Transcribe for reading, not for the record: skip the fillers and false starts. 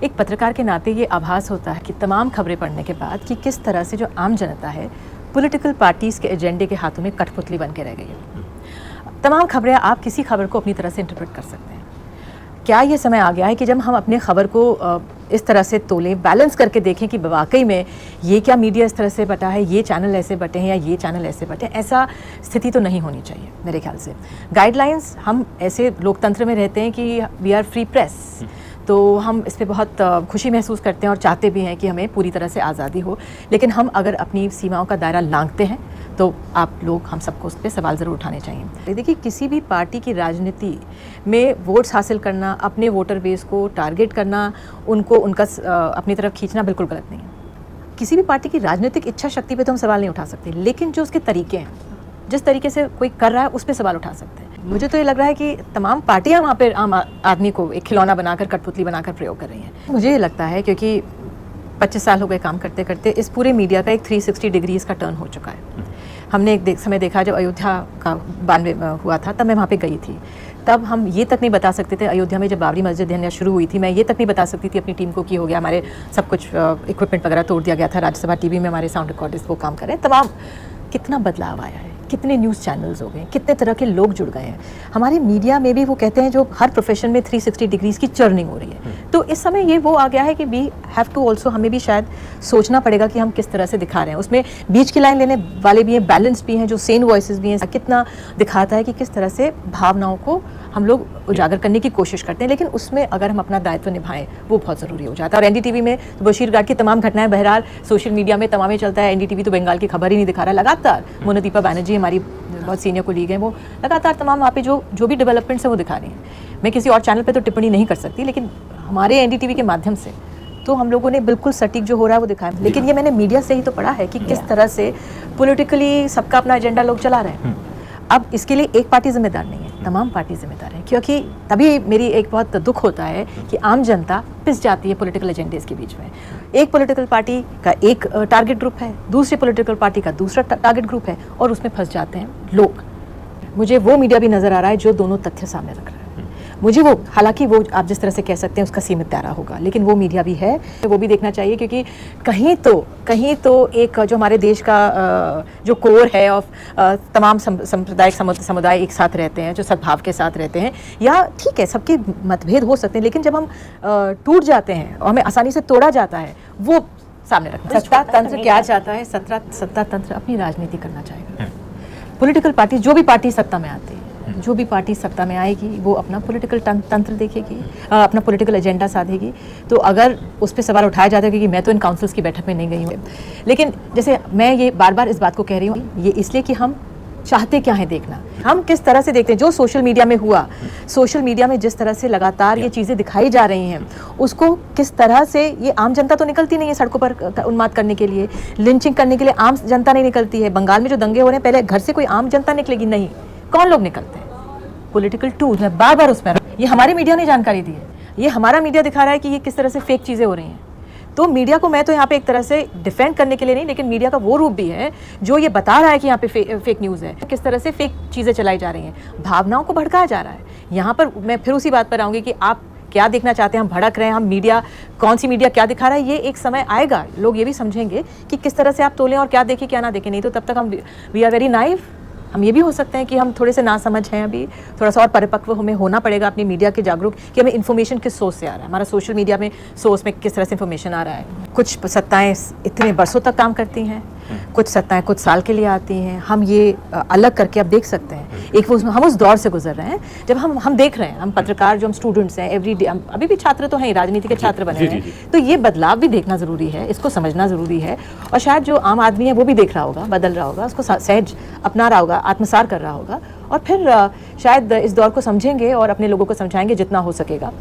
एक पत्रकार के नाते ये आभास होता है कि तमाम खबरें पढ़ने के बाद कि किस तरह से जो आम जनता है पॉलिटिकल पार्टीज़ के एजेंडे के हाथों में कठपुतली बन के रह गई है। तमाम खबरें, आप किसी खबर को अपनी तरह से इंटरप्रेट कर सकते हैं। क्या ये समय आ गया है कि जब हम अपने खबर को इस तरह से तोलें, बैलेंस करके देखें कि वाकई में ये क्या मीडिया इस तरह से बटा है, ये चैनल ऐसे बटे हैं या ये चैनल ऐसे बटे हैं। ऐसा स्थिति तो नहीं होनी चाहिए मेरे ख्याल से। गाइडलाइंस, हम ऐसे लोकतंत्र में रहते हैं कि वी आर फ्री प्रेस, तो हम इस पर बहुत खुशी महसूस करते हैं और चाहते भी हैं कि हमें पूरी तरह से आज़ादी हो। लेकिन हम अगर अपनी सीमाओं का दायरा लांघते हैं तो आप लोग, हम सबको उस पर सवाल ज़रूर उठाने चाहिए। देखिए, किसी भी पार्टी की राजनीति में वोट्स हासिल करना, अपने वोटर बेस को टारगेट करना, उनको उनका अपनी तरफ खींचना बिल्कुल गलत नहीं है। किसी भी पार्टी की राजनीतिक इच्छा शक्ति पे तो हम सवाल नहीं उठा सकते, लेकिन जो उसके तरीके हैं, जिस तरीके से कोई कर रहा है उस पर सवाल उठा सकते हैं। मुझे तो ये लग रहा है कि तमाम पार्टियां वहाँ पर आम आदमी को एक खिलौना बनाकर, कठपुतली बनाकर प्रयोग कर रही हैं। मुझे ये लगता है क्योंकि 25 साल हो गए काम करते करते, इस पूरे मीडिया का एक 360 डिग्रीज का टर्न हो चुका है। हमने एक समय देखा जब अयोध्या का 92 हुआ था, तब मैं वहाँ पे गई थी। तब हम ये तक नहीं बता सकते थे, अयोध्या में जब बाबरी मस्जिद ढहना शुरू हुई थी, मैं ये तक नहीं बता सकती थी अपनी टीम को कि हो गया, हमारे सब कुछ इक्विपमेंट वगैरह तोड़ दिया गया था, राज्यसभा टीवी में हमारे साउंड रिकॉर्डर्स वो काम कर रहे हैं। तमाम कितना बदलाव आया है, कितने न्यूज़ चैनल्स हो गए, कितने तरह के लोग जुड़ गए हैं। हमारे मीडिया में भी वो कहते हैं जो हर प्रोफेशन में 360 डिग्रीज की चर्निंग हो रही है। तो इस समय ये वो आ गया है कि वी हैव टू ऑल्सो, हमें भी शायद सोचना पड़ेगा कि हम किस तरह से दिखा रहे हैं। उसमें बीच की लाइन लेने वाले भी हैं, बैलेंस भी हैं, जो सेन वॉइसेस भी हैं। कितना दिखाता है कि किस तरह से भावनाओं को हम लोग उजागर करने की कोशिश करते हैं, लेकिन उसमें अगर हम अपना दायित्व निभाएं वो बहुत ज़रूरी हो जाता है। और एनडीटीवी में तो बशीर घाट की तमाम घटनाएं, बहरहाल सोशल मीडिया में तमाम चलता है। एनडीटीवी तो बंगाल की खबर ही नहीं दिखा रहा लगातार। मोनादीपा बैनर्जी हमारी बहुत सीनियर कोलीग हैं, वो लगातार तमाम वहाँ पे जो भी डेवलपमेंट्स हैं वो दिखा रही हैं। मैं किसी और चैनल पे तो टिप्पणी नहीं कर सकती, लेकिन हमारे एनडीटीवी के माध्यम से तो हम लोगों ने बिल्कुल सटीक जो हो रहा है वो दिखाया। लेकिन ये मैंने मीडिया से ही तो पढ़ा है कि किस तरह से पॉलिटिकली सबका अपना एजेंडा लोग चला रहे हैं। अब इसके लिए एक पार्टी जिम्मेदार नहीं है, तमाम पार्टी जिम्मेदार है, क्योंकि तभी मेरी एक बहुत दुख होता है कि आम जनता पिस जाती है पॉलिटिकल एजेंडेस के बीच में। एक पॉलिटिकल पार्टी का एक टारगेट ग्रुप है, दूसरी पॉलिटिकल पार्टी का दूसरा टारगेट ग्रुप है, और उसमें फंस जाते हैं लोग। मुझे वो मीडिया भी नज़र आ रहा है जो दोनों तथ्य सामने रख रहा है। मुझे वो, हालांकि वो आप जिस तरह से कह सकते हैं उसका सीमित दायरा होगा, लेकिन वो मीडिया भी है, वो भी देखना चाहिए। क्योंकि कहीं तो एक जो हमारे देश का जो कोर है ऑफ तमाम सांप्रदायिक समुदाय एक साथ रहते हैं, जो सद्भाव के साथ रहते हैं, या ठीक है सबके मतभेद हो सकते हैं, लेकिन जब हम टूट जाते हैं और हमें आसानी से तोड़ा जाता है, वो सामने रखना। सत्ता तंत्र क्या चाहता है? सत्ता तंत्र अपनी राजनीति करना चाहेगा। पॉलिटिकल पार्टी, जो भी पार्टी सत्ता में आती है, जो भी पार्टी सत्ता में आएगी, वो अपना पॉलिटिकल तंत्र देखेगी, अपना पॉलिटिकल एजेंडा साधेगी। तो अगर उस पर सवाल उठाया जाता है कि मैं तो इन काउंसिल्स की बैठक में नहीं गई हूँ, लेकिन जैसे मैं ये बार बार इस बात को कह रही हूँ, ये इसलिए कि हम चाहते क्या है देखना, हम किस तरह से देखते हैं। जो सोशल मीडिया में हुआ, सोशल मीडिया में जिस तरह से लगातार ये चीज़ें दिखाई जा रही हैं, उसको किस तरह से, ये आम जनता तो निकलती नहीं है सड़कों पर उन्माद करने के लिए, लिंचिंग करने के लिए आम जनता नहीं निकलती है। बंगाल में जो दंगे हो रहे हैं, पहले घर से कोई आम जनता निकलेगी नहीं, कौन लोग निकलते हैं? Political tools. मैं बार बार उसमें, ये हमारी मीडिया ने जानकारी दी है, ये हमारा मीडिया दिखा रहा है कि ये किस तरह से फेक चीज़ें हो रही हैं। तो मीडिया को मैं तो यहाँ पे एक तरह से डिफेंड करने के लिए नहीं, लेकिन मीडिया का वो रूप भी है जो ये बता रहा है कि यहाँ पे फेक न्यूज़ है, किस तरह से फेक चीज़ें चलाई जा रही हैं, भावनाओं को भड़काया जा रहा है। यहाँ पर मैं फिर उसी बात पर आऊँगी कि आप क्या देखना चाहते हैं, हम भड़क रहे हैं, हम मीडिया, कौन सी मीडिया क्या दिखा रहा है, ये एक समय आएगा, लोग ये भी समझेंगे कि किस तरह से आप तोलें और क्या देखें क्या ना देखें। नहीं तो तब तक हम वी आर वेरी नाइव। हम ये भी हो सकते हैं कि हम थोड़े से नासमझ हैं, अभी थोड़ा सा और परिपक्व हमें होना पड़ेगा अपनी मीडिया के जागरूक, कि हमें इन्फॉर्मेशन किस सोर्स से आ रहा है, हमारा सोशल मीडिया में सोर्स में किस तरह से इन्फॉर्मेशन आ रहा है। कुछ सत्ताएं इतने बरसों तक काम करती हैं, कुछ सत्ताएं कुछ साल के लिए आती हैं। हम ये अलग करके अब देख सकते हैं। एक वो हम उस दौर से गुजर रहे हैं जब हम देख रहे हैं, हम पत्रकार जो हम स्टूडेंट्स हैं, एवरी डे, अभी भी छात्र तो हैं, राजनीति के छात्र बने हैं, तो ये बदलाव भी देखना ज़रूरी है, इसको समझना ज़रूरी है। और शायद जो आम आदमी है वो भी देख रहा होगा, बदल रहा होगा, उसको सहज अपना रहा होगा, आत्मसात कर रहा होगा, और फिर शायद इस दौर को समझेंगे और अपने लोगों को समझाएंगे जितना हो सकेगा।